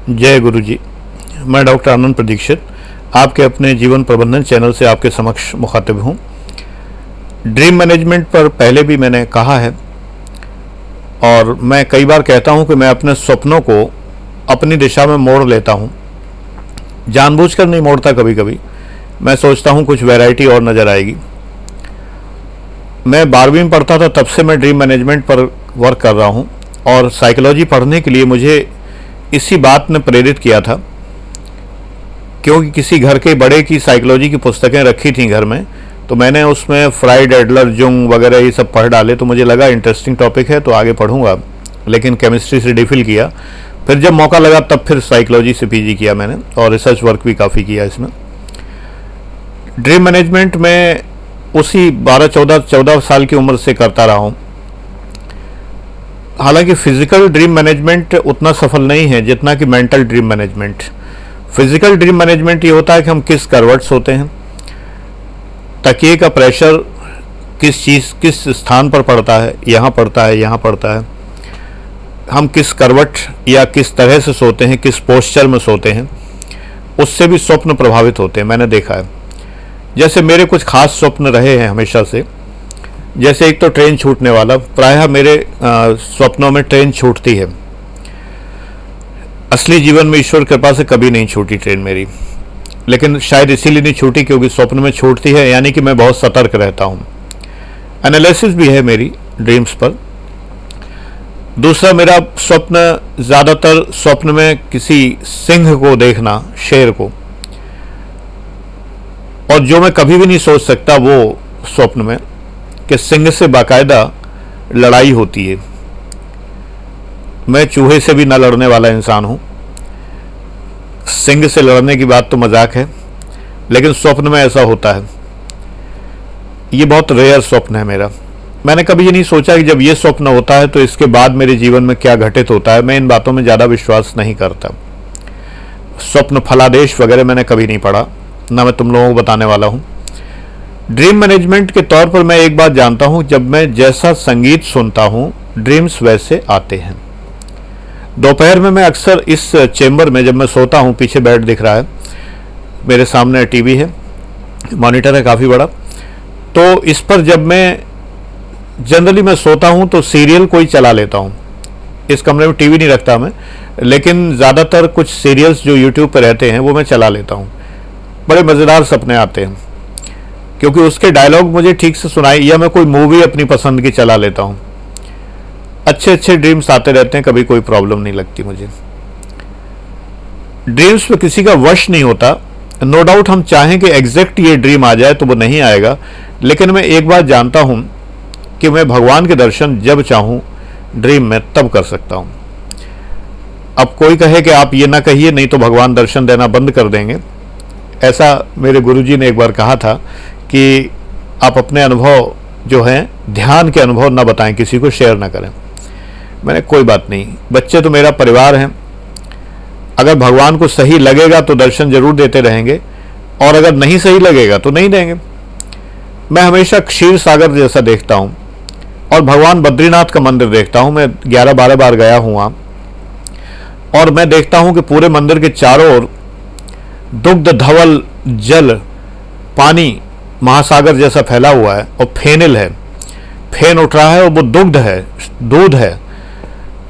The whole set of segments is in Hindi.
जय गुरु जी। मैं डॉक्टर आनंद प्रदीक्षित आपके अपने जीवन प्रबंधन चैनल से आपके समक्ष मुखातिब हूँ। ड्रीम मैनेजमेंट पर पहले भी मैंने कहा है और मैं कई बार कहता हूँ कि मैं अपने सपनों को अपनी दिशा में मोड़ लेता हूँ। जानबूझकर नहीं मोड़ता, कभी कभी मैं सोचता हूँ कुछ वैरायटी और नज़र आएगी। मैं 12वीं में पढ़ता था, तब से मैं ड्रीम मैनेजमेंट पर वर्क कर रहा हूँ और साइकोलॉजी पढ़ने के लिए मुझे इसी बात ने प्रेरित किया था, क्योंकि किसी घर के बड़े की साइकोलॉजी की पुस्तकें रखी थी घर में, तो मैंने उसमें फ्राइड, एडलर, जुंग वगैरह ये सब पढ़ डाले। तो मुझे लगा इंटरेस्टिंग टॉपिक है तो आगे पढ़ूंगा, लेकिन केमिस्ट्री से डिफिल किया। फिर जब मौका लगा तब फिर साइकोलॉजी से पीजी किया मैंने और रिसर्च वर्क भी काफ़ी किया इसमें। ड्रीम मैनेजमेंट में उसी 12-14 साल की उम्र से करता रहा हूँ। हालांकि फिजिकल ड्रीम मैनेजमेंट उतना सफल नहीं है जितना कि mental dream management. Physical dream management ये होता है कि हम किस करवट सोते हैं, तकिए का प्रेशर किस स्थान पर पड़ता है, यहाँ पड़ता है, यहाँ पड़ता है, हम किस करवट या किस तरह से सोते हैं, किस पोस्चर में सोते हैं, उससे भी स्वप्न प्रभावित होते हैं। मैंने देखा है। जैसे मेरे कुछ खास स्वप्न रहे हैं हमेशा से। जैसे एक तो ट्रेन छूटने वाला, प्रायः मेरे स्वप्नों में ट्रेन छूटती है। असली जीवन में ईश्वर कृपा से कभी नहीं छूटी ट्रेन मेरी, लेकिन शायद इसीलिए नहीं छूटी क्योंकि स्वप्न में छूटती है, यानी कि मैं बहुत सतर्क रहता हूँ। एनालिसिस भी है मेरी ड्रीम्स पर। दूसरा, मेरा स्वप्न ज़्यादातर स्वप्न में किसी सिंह को देखना, शेर को, और जो मैं कभी भी नहीं सोच सकता वो स्वप्न में कि सिंह से बाकायदा लड़ाई होती है। मैं चूहे से भी न लड़ने वाला इंसान हूँ। सिंह से लड़ने की बात तो मजाक है, लेकिन स्वप्न में ऐसा होता है। ये बहुत रेयर स्वप्न है मेरा। मैंने कभी ये नहीं सोचा कि जब ये स्वप्न होता है तो इसके बाद मेरे जीवन में क्या घटित होता है। मैं इन बातों में ज़्यादा विश्वास नहीं करता। स्वप्न फलादेश वगैरह मैंने कभी नहीं पढ़ा, ना मैं तुम लोगों को बताने वाला हूँ। ड्रीम मैनेजमेंट के तौर पर मैं एक बात जानता हूँ, जब मैं जैसा संगीत सुनता हूँ ड्रीम्स वैसे आते हैं। दोपहर में मैं अक्सर इस चेंबर में जब मैं सोता हूँ, पीछे बेड दिख रहा है, मेरे सामने टीवी है, मॉनिटर है काफ़ी बड़ा, तो इस पर जब मैं जनरली मैं सोता हूँ तो सीरियल कोई चला लेता हूँ। इस कमरे में टीवी नहीं रखता मैं, लेकिन ज़्यादातर कुछ सीरियल्स जो यूट्यूब पर रहते हैं वो मैं चला लेता हूँ। बड़े मज़ेदार सपने आते हैं क्योंकि उसके डायलॉग मुझे ठीक से सुनाई, या मैं कोई मूवी अपनी पसंद की चला लेता हूँ। अच्छे अच्छे ड्रीम्स आते रहते हैं, कभी कोई प्रॉब्लम नहीं लगती मुझे। ड्रीम्स पे किसी का वश नहीं होता। नो डाउट हम चाहें कि एग्जैक्ट ये ड्रीम आ जाए तो वो नहीं आएगा, लेकिन मैं एक बात जानता हूँ कि मैं भगवान के दर्शन जब चाहूँ ड्रीम में तब कर सकता हूँ। अब कोई कहे कि आप ये ना कहिए नहीं तो भगवान दर्शन देना बंद कर देंगे। ऐसा मेरे गुरुजी ने एक बार कहा था कि आप अपने अनुभव जो हैं, ध्यान के अनुभव ना बताएं, किसी को शेयर ना करें। मैंने कोई बात नहीं, बच्चे तो मेरा परिवार हैं, अगर भगवान को सही लगेगा तो दर्शन जरूर देते रहेंगे, और अगर नहीं सही लगेगा तो नहीं देंगे। मैं हमेशा क्षीर सागर जैसा देखता हूँ, और भगवान बद्रीनाथ का मंदिर देखता हूँ। मैं 11-12 बार गया हूँ वहाँ, और मैं देखता हूँ कि पूरे मंदिर के चारों ओर दुग्ध धवल जल, पानी महासागर जैसा फैला हुआ है, और फेनिल है, फेन उठ रहा है, और वो दुग्ध है, दूध है,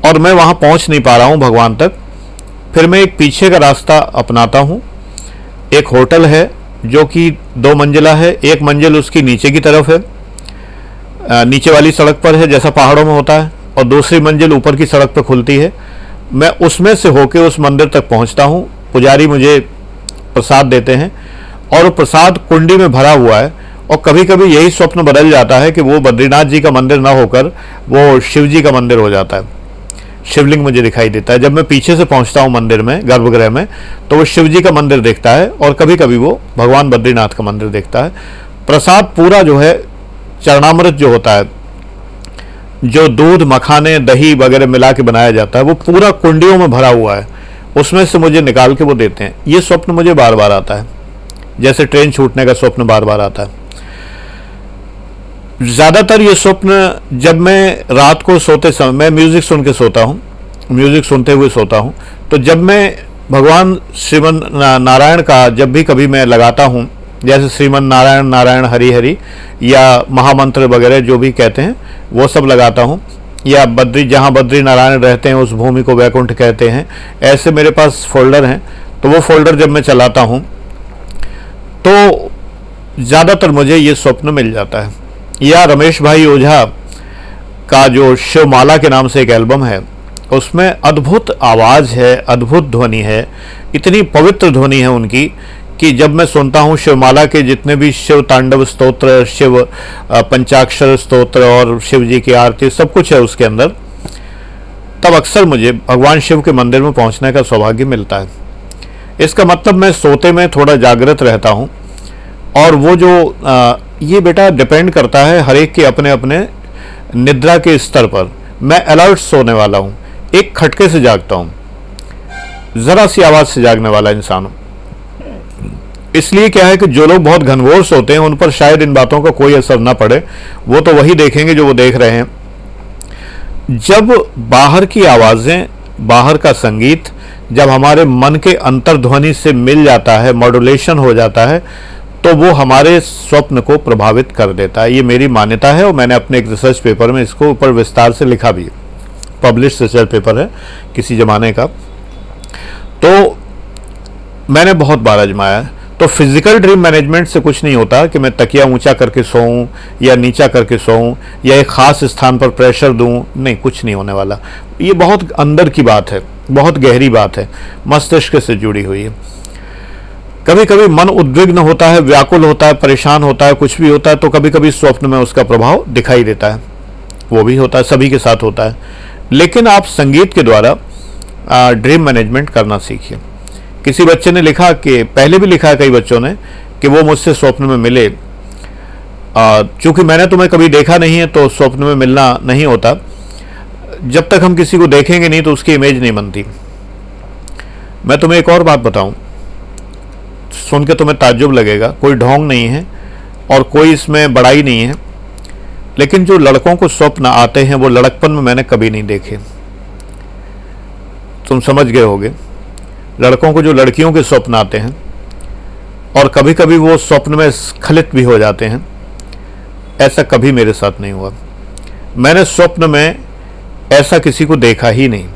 और मैं वहाँ पहुँच नहीं पा रहा हूँ भगवान तक। फिर मैं एक पीछे का रास्ता अपनाता हूँ। एक होटल है जो कि 2 मंजिला है, एक मंजिल उसकी नीचे की तरफ है, नीचे वाली सड़क पर है जैसा पहाड़ों में होता है, और दूसरी मंजिल ऊपर की सड़क पर खुलती है। मैं उसमें से होके उस मंदिर तक पहुँचता हूँ। पुजारी मुझे प्रसाद देते हैं, और वो प्रसाद कुंडी में भरा हुआ है, और कभी कभी यही स्वप्न बदल जाता है कि वो बद्रीनाथ जी का मंदिर ना होकर वो शिव जी का मंदिर हो जाता है। शिवलिंग मुझे दिखाई देता है। जब मैं पीछे से पहुंचता हूं मंदिर में, गर्भगृह में, तो वो शिव जी का मंदिर दिखता है, और कभी कभी वो भगवान बद्रीनाथ का मंदिर दिखता है। प्रसाद पूरा जो है, चरणामृत जो होता है, जो दूध, मखाने, दही वगैरह मिला के बनाया जाता है, वो पूरा कुंडियों में भरा हुआ है, उसमें से मुझे निकाल के वो देते हैं। ये स्वप्न मुझे बार बार आता है, जैसे ट्रेन छूटने का स्वप्न बार बार आता है। ज़्यादातर ये स्वप्न जब मैं रात को सोते समय, मैं म्यूज़िक सुन के सोता हूँ, म्यूज़िक सुनते हुए सोता हूँ, तो जब मैं भगवान श्रीमन नारायण का जब भी कभी मैं लगाता हूँ, जैसे श्रीमन नारायण नारायण हरि हरि या महामंत्र वगैरह जो भी कहते हैं वो सब लगाता हूँ, या बद्री जहाँ बद्री नारायण रहते हैं उस भूमि को वैकुंठ कहते हैं, ऐसे मेरे पास फोल्डर हैं। तो वो फोल्डर जब मैं चलाता हूँ तो ज़्यादातर मुझे ये स्वप्न मिल जाता है। या रमेश भाई ओझा का जो शिवमाला के नाम से एक एल्बम है, उसमें अद्भुत आवाज़ है, अद्भुत ध्वनि है, इतनी पवित्र ध्वनि है उनकी कि जब मैं सुनता हूँ शिवमाला के जितने भी शिव तांडव स्तोत्र, शिव पंचाक्षर स्तोत्र और शिव जी की आरती सब कुछ है उसके अंदर, तब अक्सर मुझे भगवान शिव के मंदिर में पहुँचने का सौभाग्य मिलता है। इसका मतलब मैं सोते में थोड़ा जागृत रहता हूँ, और वो जो ये बेटा डिपेंड करता है हर एक के अपने अपने निद्रा के स्तर पर। मैं अलर्ट सोने वाला हूँ, एक खटके से जागता हूँ, ज़रा सी आवाज़ से जागने वाला इंसान हूँ। इसलिए क्या है कि जो लोग बहुत घनघोर सोते हैं उन पर शायद इन बातों का कोई असर ना पड़े, वो तो वही देखेंगे जो वो देख रहे हैं। जब बाहर की आवाज़ें, बाहर का संगीत जब हमारे मन के अंतर्ध्वनि से मिल जाता है, मॉड्यूलेशन हो जाता है, तो वो हमारे स्वप्न को प्रभावित कर देता है। ये मेरी मान्यता है और मैंने अपने एक रिसर्च पेपर में इसको ऊपर विस्तार से लिखा भी है, पब्लिश रिसर्च पेपर है किसी ज़माने का। तो मैंने बहुत बार आजमाया है। तो फिजिकल ड्रीम मैनेजमेंट से कुछ नहीं होता कि मैं तकिया ऊंचा करके सोऊं या नीचा करके सोऊं या एक ख़ास स्थान पर प्रेशर दूं, नहीं, कुछ नहीं होने वाला। ये बहुत अंदर की बात है, बहुत गहरी बात है, मस्तिष्क से जुड़ी हुई है। कभी कभी मन उद्विग्न होता है, व्याकुल होता है, परेशान होता है, कुछ भी होता है, तो कभी कभी स्वप्न में उसका प्रभाव दिखाई देता है। वो भी होता है, सभी के साथ होता है। लेकिन आप संगीत के द्वारा ड्रीम मैनेजमेंट करना सीखिए। किसी बच्चे ने लिखा कि, पहले भी लिखा है कई बच्चों ने, कि वो मुझसे स्वप्न में मिले। चूंकि मैंने तुम्हें कभी देखा नहीं है तो स्वप्न में मिलना नहीं होता। जब तक हम किसी को देखेंगे नहीं तो उसकी इमेज नहीं बनती। मैं तुम्हें एक और बात बताऊं, सुन के तुम्हें ताज्जुब लगेगा, कोई ढोंग नहीं है और कोई इसमें बड़ाई नहीं है, लेकिन जो लड़कों को स्वप्न आते हैं वो लड़कपन में मैंने कभी नहीं देखे। तुम समझ गए होगे, लड़कों को जो लड़कियों के स्वप्न आते हैं और कभी कभी वो स्वप्न में स्खलित भी हो जाते हैं, ऐसा कभी मेरे साथ नहीं हुआ। मैंने स्वप्न में ऐसा किसी को देखा ही नहीं।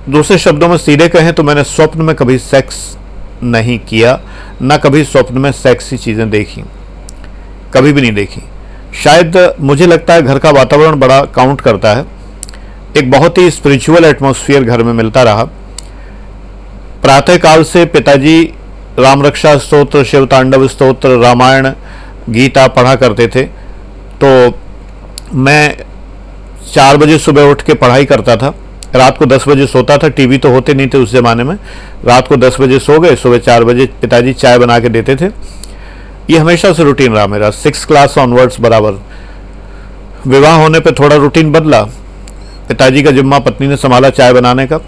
दूसरे शब्दों में सीधे कहें तो मैंने स्वप्न में कभी सेक्स नहीं किया, ना कभी स्वप्न में सेक्सी चीज़ें देखी, कभी भी नहीं देखी। शायद मुझे लगता है घर का वातावरण बड़ा काउंट करता है। एक बहुत ही स्पिरिचुअल एटमॉस्फेयर घर में मिलता रहा। प्रातःकाल से पिताजी राम रक्षा स्तोत्र, शिव तांडव स्तोत्र, रामायण, गीता पढ़ा करते थे, तो मैं 4 बजे सुबह उठ के पढ़ाई करता था। रात को 10 बजे सोता था, टीवी तो होते नहीं थे उस ज़माने में। रात को 10 बजे सो गए, सुबह 4 बजे पिताजी चाय बना के देते थे। ये हमेशा से रूटीन रहा मेरा, 6th क्लास ऑनवर्ड्स बराबर। विवाह होने पे थोड़ा रूटीन बदला, पिताजी का जिम्मा पत्नी ने संभाला चाय बनाने का,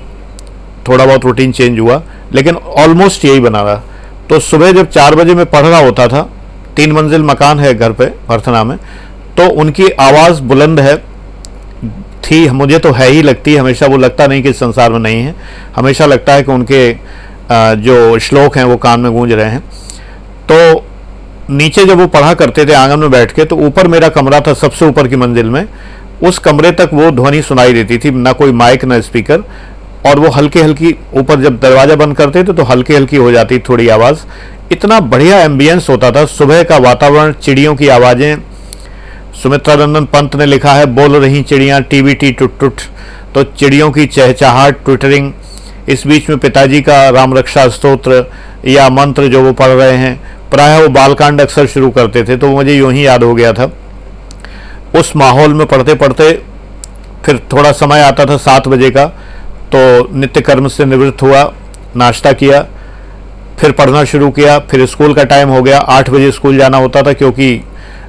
थोड़ा बहुत रूटीन चेंज हुआ, लेकिन ऑलमोस्ट यही बना रहा। तो सुबह जब 4 बजे मैं पढ़ रहा होता था, 3 मंजिल मकान है घर पे भरथना में, तो उनकी आवाज़ बुलंद है थी, मुझे तो है ही लगती है हमेशा। वो लगता नहीं कि इस संसार में नहीं है, हमेशा लगता है कि उनके जो श्लोक हैं वो कान में गूंज रहे हैं। तो नीचे जब वो पढ़ा करते थे आंगन में बैठ के, तो ऊपर मेरा कमरा था सबसे ऊपर की मंजिल में, उस कमरे तक वो ध्वनि सुनाई देती थी, ना कोई माइक ना स्पीकर, और वो हल्की हल्की, ऊपर जब दरवाज़ा बंद करते थे तो हल्की हल्की हो जाती थोड़ी आवाज़। इतना बढ़िया एम्बियंस होता था, सुबह का वातावरण, चिड़ियों की आवाज़ें। सुमित्रा नंदन पंत ने लिखा है, बोल रही चिड़ियाँ टीवीटी टुट टुट, तो चिड़ियों की चहचहाट, ट्विटरिंग। इस बीच में पिताजी का राम रक्षा स्तोत्र या मंत्र जो वो पढ़ रहे हैं, प्रायः वो बालकांड अक्सर शुरू करते थे, तो मुझे यूं ही याद हो गया था। उस माहौल में पढ़ते पढ़ते फिर थोड़ा समय आता था 7 बजे का, तो नित्य कर्म से निवृत्त हुआ, नाश्ता किया, फिर पढ़ना शुरू किया। फिर स्कूल का टाइम हो गया, 8 बजे स्कूल जाना होता था, क्योंकि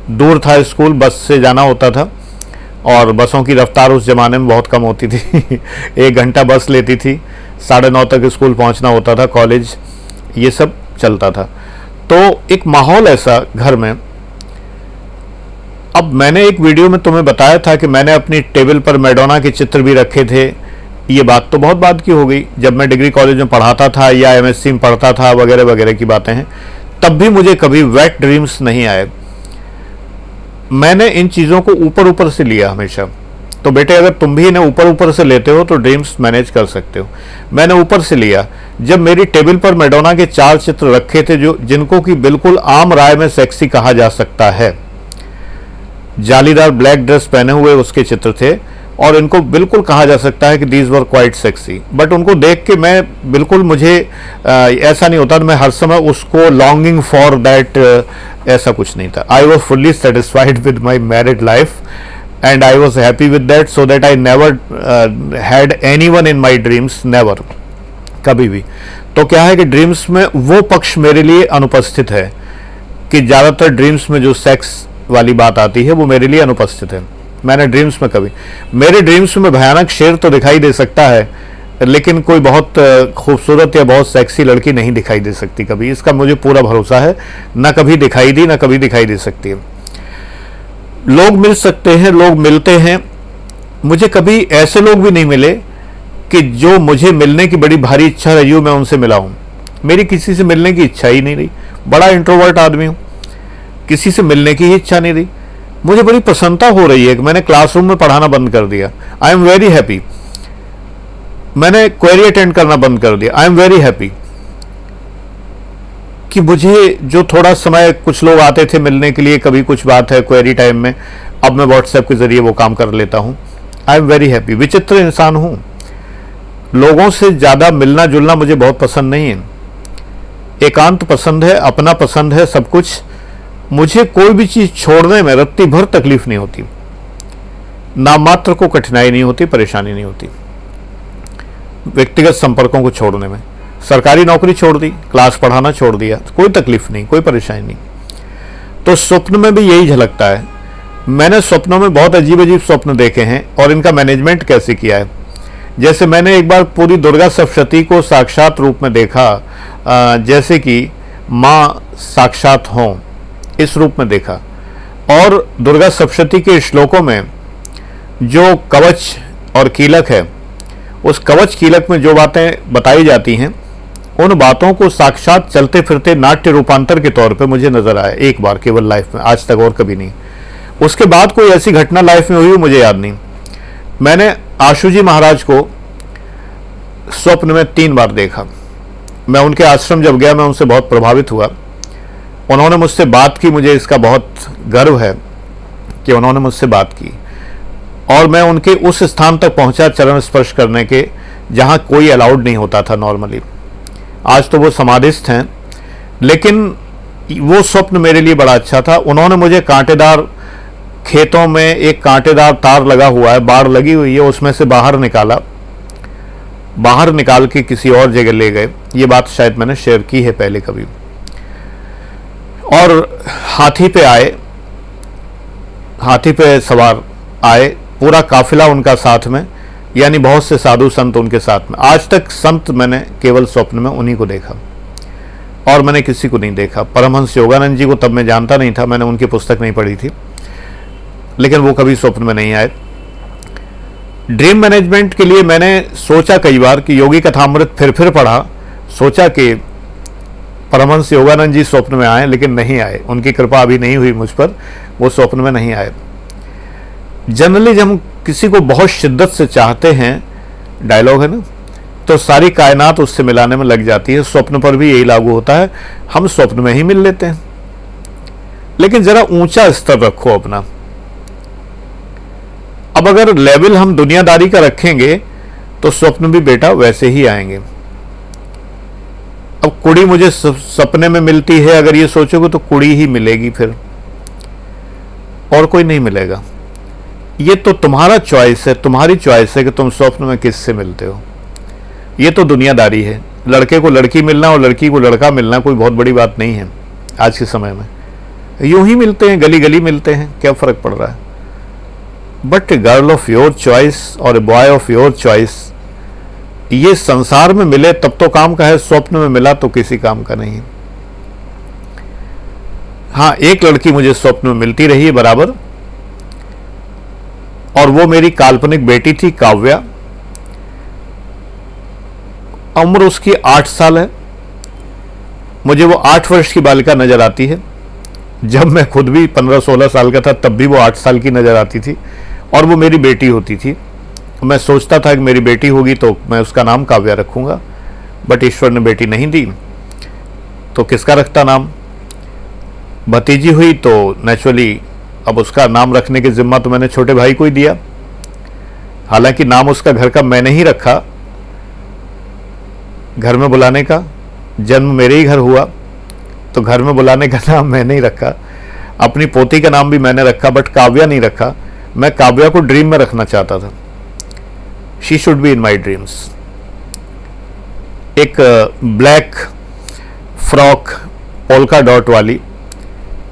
दूर था स्कूल, बस से जाना होता था, और बसों की रफ्तार उस ज़माने में बहुत कम होती थी 1 घंटा बस लेती थी, 9:30 तक स्कूल पहुंचना होता था, कॉलेज, ये सब चलता था। तो एक माहौल ऐसा घर में। अब मैंने एक वीडियो में तुम्हें बताया था कि मैंने अपनी टेबल पर मैडोना के चित्र भी रखे थे, ये बात तो बहुत बाद की हो गई, जब मैं डिग्री कॉलेज में पढ़ाता था या एमएससी में पढ़ता था वगैरह वगैरह की बातें हैं, तब भी मुझे कभी वेट ड्रीम्स नहीं आए। मैंने इन चीज़ों को ऊपर ऊपर से लिया हमेशा। तो बेटे अगर तुम भी इन्हें ऊपर ऊपर से लेते हो तो ड्रीम्स मैनेज कर सकते हो। मैंने ऊपर से लिया। जब मेरी टेबल पर मैडोना के 4 चित्र रखे थे जो जिनको कि बिल्कुल आम राय में सेक्सी कहा जा सकता है, जालीदार ब्लैक ड्रेस पहने हुए उसके चित्र थे और इनको बिल्कुल कहा जा सकता है कि these were quite sexy. But उनको देख के मैं बिल्कुल, मुझे ऐसा नहीं होता, मैं हर समय उसको लॉन्गिंग फॉर दैट, ऐसा कुछ नहीं था। I was fully satisfied with my married life and I was happy with that, so that I never had any one in my dreams, never, कभी भी। तो क्या है कि ड्रीम्स में वो पक्ष मेरे लिए अनुपस्थित है कि ज़्यादातर ड्रीम्स में जो सेक्स वाली बात आती है वो मेरे लिए अनुपस्थित है। मैंने ड्रीम्स में कभी, मेरे ड्रीम्स में भयानक शेर तो दिखाई दे सकता है लेकिन कोई बहुत खूबसूरत या बहुत सेक्सी लड़की नहीं दिखाई दे सकती कभी, इसका मुझे पूरा भरोसा है। ना कभी दिखाई दी, ना कभी दिखाई दे सकती है। लोग मिल सकते हैं, लोग मिलते हैं, मुझे कभी ऐसे लोग भी नहीं मिले कि जो मुझे मिलने की बड़ी भारी इच्छा रही हो मैं उनसे मिला हूं। मेरी किसी से मिलने की इच्छा ही नहीं रही, बड़ा इंट्रोवर्ट आदमी हूं, किसी से मिलने की ही इच्छा नहीं रही। मुझे बड़ी प्रसन्नता हो रही है कि मैंने क्लासरूम में पढ़ाना बंद कर दिया, आई एम वेरी हैप्पी। मैंने क्वेरी अटेंड करना बंद कर दिया, आई एम वेरी हैप्पी। कि मुझे जो थोड़ा समय कुछ लोग आते थे मिलने के लिए, कभी कुछ बात है क्वेरी टाइम में, अब मैं व्हाट्सएप के जरिए वो काम कर लेता हूं। I am very happy. विचित्र इंसान हूं, लोगों से ज़्यादा मिलना जुलना मुझे बहुत पसंद नहीं है। एकांत पसंद है, अपना पसंद है, सब कुछ। मुझे कोई भी चीज़ छोड़ने में रत्ती भर तकलीफ नहीं होती, नाम मात्र को कठिनाई नहीं होती, परेशानी नहीं होती व्यक्तिगत संपर्कों को छोड़ने में। सरकारी नौकरी छोड़ दी, क्लास पढ़ाना छोड़ दिया, कोई तकलीफ नहीं, कोई परेशानी नहीं। तो स्वप्न में भी यही झलकता है। मैंने स्वप्नों में बहुत अजीब अजीब स्वप्न देखे हैं और इनका मैनेजमेंट कैसे किया है। जैसे मैंने एक बार पूरी दुर्गा सप्तशती को साक्षात रूप में देखा, जैसे कि माँ साक्षात हों, इस रूप में देखा। और दुर्गा सप्तशती के श्लोकों में जो कवच और कीलक है, उस कवच कीलक में जो बातें बताई जाती हैं, उन बातों को साक्षात चलते फिरते नाट्य रूपांतर के तौर पे मुझे नजर आया एक बार केवल लाइफ में, आज तक और कभी नहीं। उसके बाद कोई ऐसी घटना लाइफ में हुई मुझे याद नहीं। मैंने आशु जी महाराज को स्वप्न में 3 बार देखा। मैं उनके आश्रम जब गया मैं उनसे बहुत प्रभावित हुआ। उन्होंने मुझसे बात की, मुझे इसका बहुत गर्व है कि उन्होंने मुझसे बात की और मैं उनके उस स्थान तक पहुंचा चरण स्पर्श करने के जहां कोई अलाउड नहीं होता था नॉर्मली। आज तो वो समाधिस्थ हैं, लेकिन वो स्वप्न मेरे लिए बड़ा अच्छा था। उन्होंने मुझे कांटेदार खेतों में एक कांटेदार तार लगा हुआ है, बाड़ लगी हुई है, उसमें से बाहर निकाला, बाहर निकाल के किसी और जगह ले गए। ये बात शायद मैंने शेयर की है पहले कभी। और हाथी पे आए, हाथी पे सवार आए, पूरा काफिला उनका साथ में, यानी बहुत से साधु संत उनके साथ में। आज तक संत मैंने केवल स्वप्न में उन्हीं को देखा और मैंने किसी को नहीं देखा। परमहंस योगानंद जी को तब मैं जानता नहीं था, मैंने उनकी पुस्तक नहीं पढ़ी थी, लेकिन वो कभी स्वप्न में नहीं आए। ड्रीम मैनेजमेंट के लिए मैंने सोचा कई बार कि योगी कथामृत फिर पढ़ा, सोचा कि परमहंस योगानंद जी स्वप्न में आए, लेकिन नहीं आए। उनकी कृपा अभी नहीं हुई मुझ पर, वो स्वप्न में नहीं आए। जनरली जब हम किसी को बहुत शिद्दत से चाहते हैं, डायलॉग है ना, तो सारी कायनात उससे मिलाने में लग जाती है। स्वप्न पर भी यही लागू होता है, हम स्वप्न में ही मिल लेते हैं। लेकिन जरा ऊंचा स्तर रखो अपना। अब अगर लेवल हम दुनियादारी का रखेंगे तो स्वप्न भी बेटा वैसे ही आएंगे। अब कुड़ी मुझे सपने में मिलती है, अगर ये सोचोगे तो कुड़ी ही मिलेगी, फिर और कोई नहीं मिलेगा। ये तो तुम्हारा चॉइस है, तुम्हारी चॉइस है कि तुम स्वप्न में किससे मिलते हो। ये तो दुनियादारी है। लड़के को लड़की मिलना और लड़की को लड़का मिलना कोई बहुत बड़ी बात नहीं है आज के समय में। यूं ही मिलते हैं, गली गली मिलते हैं, क्या फर्क पड़ रहा है। But a girl of your choice और a boy of your choice, ये संसार में मिले तब तो काम का है, स्वप्न में मिला तो किसी काम का नहीं। हाँ, एक लड़की मुझे स्वप्न में मिलती रही है बराबर, और वो मेरी काल्पनिक बेटी थी काव्या। उम्र उसकी 8 साल है। मुझे वो 8 वर्ष की बालिका नजर आती है। जब मैं खुद भी 15-16 साल का था तब भी वो 8 साल की नजर आती थी, और वो मेरी बेटी होती थी। मैं सोचता था कि मेरी बेटी होगी तो मैं उसका नाम काव्या रखूंगा, बट ईश्वर ने बेटी नहीं दी तो किसका रखता नाम। भतीजी हुई तो नेचुरली अब उसका नाम रखने की जिम्मा तो मैंने छोटे भाई को ही दिया। हालांकि नाम उसका घर का मैंने ही रखा, घर में बुलाने का। जन्म मेरे ही घर हुआ तो घर में बुलाने का नाम मैंने ही रखा। अपनी पोती का नाम भी मैंने रखा, बट काव्या नहीं रखा। मैं काव्या को ड्रीम में रखना चाहता था। She should be in my dreams. एक ब्लैक फ्रॉक पोल्का डॉट वाली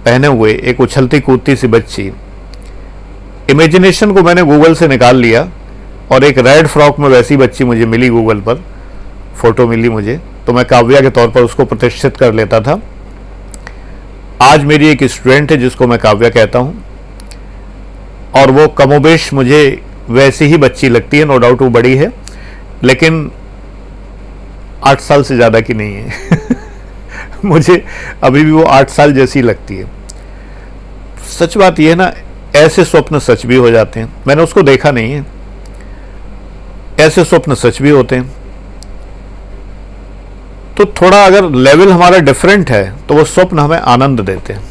पहने हुए एक उछलती कूदती सी बच्ची, इमेजिनेशन को मैंने गूगल से निकाल लिया और एक रेड फ्रॉक में वैसी बच्ची मुझे मिली, गूगल पर फोटो मिली मुझे, तो मैं काव्या के तौर पर उसको प्रतिष्ठित कर लेता था। आज मेरी एक स्टूडेंट है जिसको मैं काव्या कहता हूं, और वो कमोबेश मुझे वैसी ही बच्ची लगती है। नो डाउट वो बड़ी है, लेकिन 8 साल से ज़्यादा की नहीं है। मुझे अभी भी वो 8 साल जैसी लगती है। सच बात यह है ना, ऐसे स्वप्न सच भी हो जाते हैं। मैंने उसको देखा नहीं है, ऐसे स्वप्न सच भी होते हैं। तो थोड़ा अगर लेवल हमारा डिफरेंट है तो वो स्वप्न हमें आनंद देते हैं।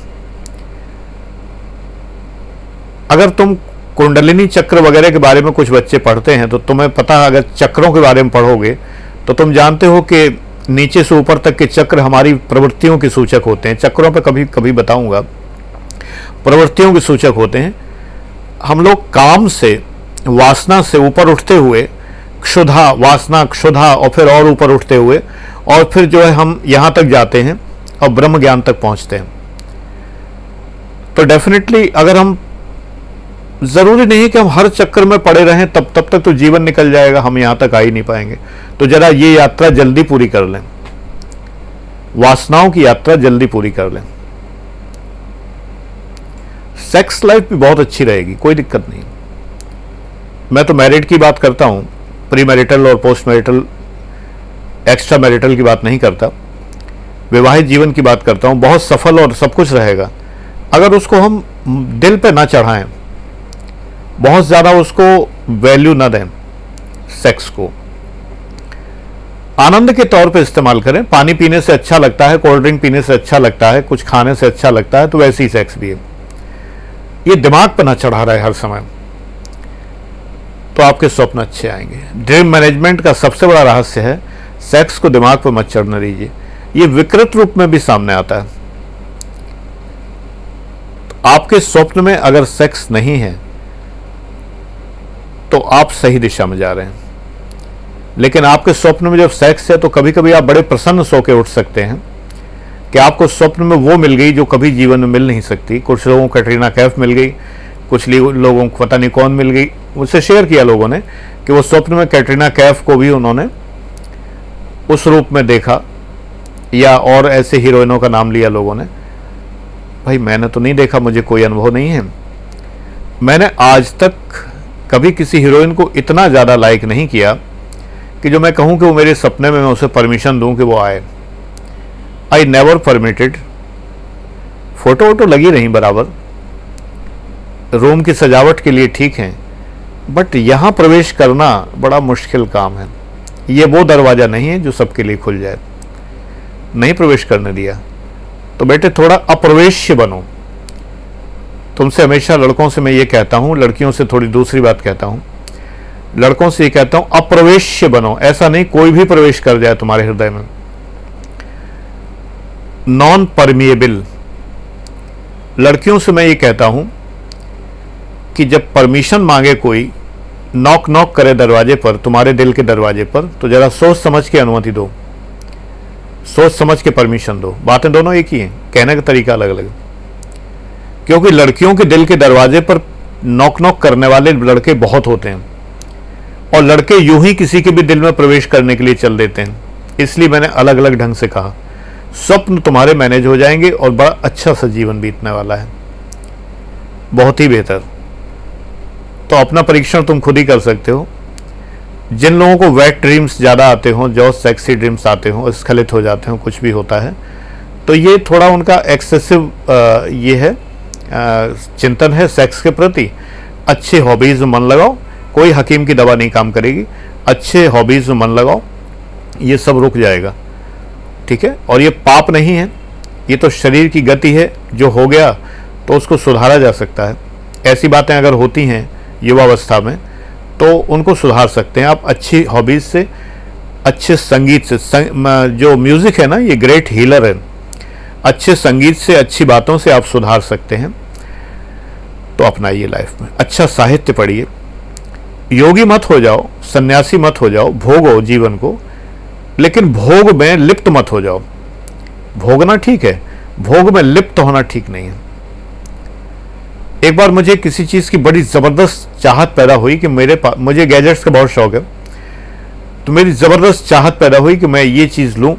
अगर तुम कुंडलिनी चक्र वगैरह के बारे में कुछ बच्चे पढ़ते हैं तो तुम्हें पता, अगर चक्रों के बारे में पढ़ोगे तो तुम जानते हो कि नीचे से ऊपर तक के चक्र हमारी प्रवृत्तियों के सूचक होते हैं। चक्रों पे कभी कभी बताऊंगा, प्रवृत्तियों के सूचक होते हैं। हम लोग काम से, वासना से ऊपर उठते हुए, क्षुधा, वासना, क्षुधा, और फिर और ऊपर उठते हुए, और फिर जो है हम यहां तक जाते हैं और ब्रह्म ज्ञान तक पहुंचते हैं। तो डेफिनेटली अगर हम, जरूरी नहीं कि हम हर चक्कर में पड़े रहें, तब तक तो जीवन निकल जाएगा, हम यहां तक आ ही नहीं पाएंगे। तो जरा ये यात्रा जल्दी पूरी कर लें, वासनाओं की यात्रा जल्दी पूरी कर लें। सेक्स लाइफ भी बहुत अच्छी रहेगी, कोई दिक्कत नहीं। मैं तो मैरिड की बात करता हूं, प्री मैरिटल और पोस्ट मैरिटल, एक्स्ट्रा मैरिटल की बात नहीं करता। विवाहित जीवन की बात करता हूं। बहुत सफल और सब कुछ रहेगा अगर उसको हम दिल पे ना चढ़ाएं, बहुत ज्यादा उसको वैल्यू ना दें। सेक्स को आनंद के तौर पे इस्तेमाल करें। पानी पीने से अच्छा लगता है, कोल्ड ड्रिंक पीने से अच्छा लगता है, कुछ खाने से अच्छा लगता है, तो वैसे ही सेक्स भी है। ये दिमाग पर ना चढ़ा रहा है हर समय, तो आपके स्वप्न अच्छे आएंगे। ड्रीम मैनेजमेंट का सबसे बड़ा रहस्य है, सेक्स को दिमाग पर मत चढ़ने दीजिए। ये विकृत रूप में भी सामने आता है। आपके स्वप्न में अगर सेक्स नहीं है तो आप सही दिशा में जा रहे हैं, लेकिन आपके स्वप्न में जब सेक्स है तो कभी कभी आप बड़े प्रसन्न सो के उठ सकते हैं कि आपको स्वप्न में वो मिल गई जो कभी जीवन में मिल नहीं सकती। कुछ लोगों को कैटरीना कैफ मिल गई, कुछ लोगों को पता नहीं कौन मिल गई। मुझसे शेयर किया लोगों ने कि वो स्वप्न में कैटरीना कैफ को भी उन्होंने उस रूप में देखा, या और ऐसे हीरोइनों का नाम लिया लोगों ने। भाई मैंने तो नहीं देखा, मुझे कोई अनुभव नहीं है। मैंने आज तक कभी किसी हीरोइन को इतना ज़्यादा लाइक नहीं किया कि जो मैं कहूं कि वो मेरे सपने में मैं उसे परमिशन दूं कि वो आए। I never permitted. फोटो वोटो लगी रही बराबर, रूम की सजावट के लिए ठीक है, बट यहाँ प्रवेश करना बड़ा मुश्किल काम है। ये वो दरवाज़ा नहीं है जो सबके लिए खुल जाए। नहीं प्रवेश करने दिया तो बेटे थोड़ा अप्रवेश्य बनो। तुमसे हमेशा लड़कों से मैं ये कहता हूं, लड़कियों से थोड़ी दूसरी बात कहता हूं। लड़कों से ये कहता हूं अप्रवेश्य बनो। ऐसा नहीं कोई भी प्रवेश कर जाए तुम्हारे हृदय में। Non permeable. लड़कियों से मैं ये कहता हूं कि जब परमिशन मांगे कोई, नॉक नॉक करे दरवाजे पर, तुम्हारे दिल के दरवाजे पर, तो जरा सोच समझ के अनुमति दो, सोच समझ के परमिशन दो। बातें दोनों एक ही हैं, कहने का तरीका अलग अलग। क्योंकि लड़कियों के दिल के दरवाजे पर नॉक नॉक करने वाले लड़के बहुत होते हैं, और लड़के यूं ही किसी के भी दिल में प्रवेश करने के लिए चल देते हैं। इसलिए मैंने अलग अलग ढंग से कहा। स्वप्न तुम्हारे मैनेज हो जाएंगे और बड़ा अच्छा सा जीवन बीतने वाला है, बहुत ही बेहतर। तो अपना परीक्षण तुम खुद ही कर सकते हो। जिन लोगों को वेट ड्रीम्स ज़्यादा आते हों, जो सेक्सी ड्रीम्स आते हों, स्खलित हो जाते हों, कुछ भी होता है, तो ये थोड़ा उनका एक्सेसिव ये है चिंतन है सेक्स के प्रति। अच्छे हॉबीज़ में मन लगाओ, कोई हकीम की दवा नहीं काम करेगी, अच्छे हॉबीज़ में मन लगाओ, ये सब रुक जाएगा, ठीक है। और ये पाप नहीं है, ये तो शरीर की गति है, जो हो गया तो उसको सुधारा जा सकता है। ऐसी बातें अगर होती हैं युवावस्था में तो उनको सुधार सकते हैं आप अच्छी हॉबीज़ से, अच्छे संगीत से। जो म्यूज़िक है ना, ये ग्रेट हीलर है। अच्छे संगीत से, अच्छी बातों से आप सुधार सकते हैं, तो अपनाइए लाइफ में। अच्छा साहित्य पढ़िए, योगी मत हो जाओ, सन्यासी मत हो जाओ, भोगो जीवन को, लेकिन भोग में लिप्त मत हो जाओ। भोगना ठीक है, भोग में लिप्त होना ठीक नहीं है। एक बार मुझे किसी चीज़ की बड़ी ज़बरदस्त चाहत पैदा हुई कि मुझे गैजेट्स का बहुत शौक है, तो मेरी ज़बरदस्त चाहत पैदा हुई कि मैं ये चीज़ लूँ।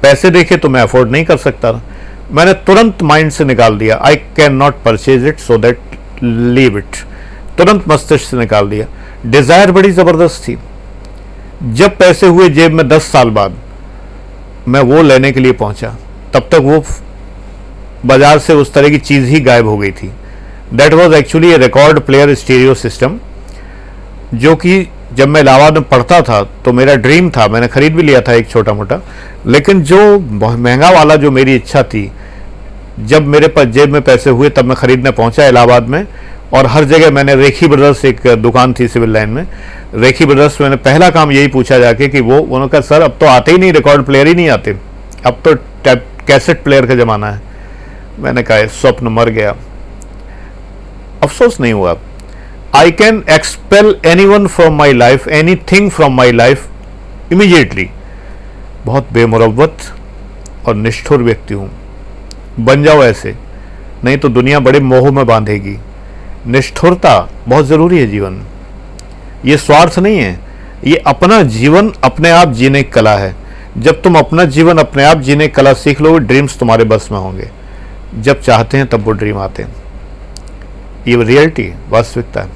पैसे देखे तो मैं अफोर्ड नहीं कर सकता, मैंने तुरंत माइंड से निकाल दिया, I can not purchase it so that leave it, तुरंत मस्तिष्क से निकाल दिया। डिज़ायर बड़ी ज़बरदस्त थी। जब पैसे हुए जेब में 10 साल बाद मैं वो लेने के लिए पहुंचा, तब तक वो बाजार से उस तरह की चीज़ ही गायब हो गई थी। That was actually A record player stereo system, जो कि जब मैं इलाहाबाद में पढ़ता था तो मेरा ड्रीम था, मैंने ख़रीद भी लिया था एक छोटा मोटा, लेकिन जो महंगा वाला जो मेरी इच्छा थी, जब मेरे पास जेब में पैसे हुए तब मैं ख़रीदने पहुंचा इलाहाबाद में। और हर जगह मैंने रेखी ब्रदर्स, एक दुकान थी सिविल लाइन में, रेखी ब्रदर्स, मैंने पहला काम यही पूछा जाके कि वो, उन्होंने कहा सर अब तो आते ही नहीं, रिकॉर्ड प्लेयर ही नहीं आते, अब तो कैसेट प्लेयर का ज़माना है। मैंने कहा स्वप्न मर गया। अफसोस नहीं हुआ। I can expel anyone from my life, anything from my life immediately. बहुत बेमुरव्वत और निष्ठुर व्यक्ति हूँ, बन जाओ ऐसे, नहीं तो दुनिया बड़े मोह में बांधेगी। निष्ठुरता बहुत ज़रूरी है जीवन में। ये स्वार्थ नहीं है, ये अपना जीवन अपने आप जीने की कला है। जब तुम अपना जीवन अपने आप जीने की कला सीख लोगे, ड्रीम्स तुम्हारे बस में होंगे। जब चाहते हैं तब वो ड्रीम आते हैं। ये रियलिटी, वास्तविकता है।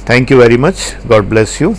Thank you very much, God bless you.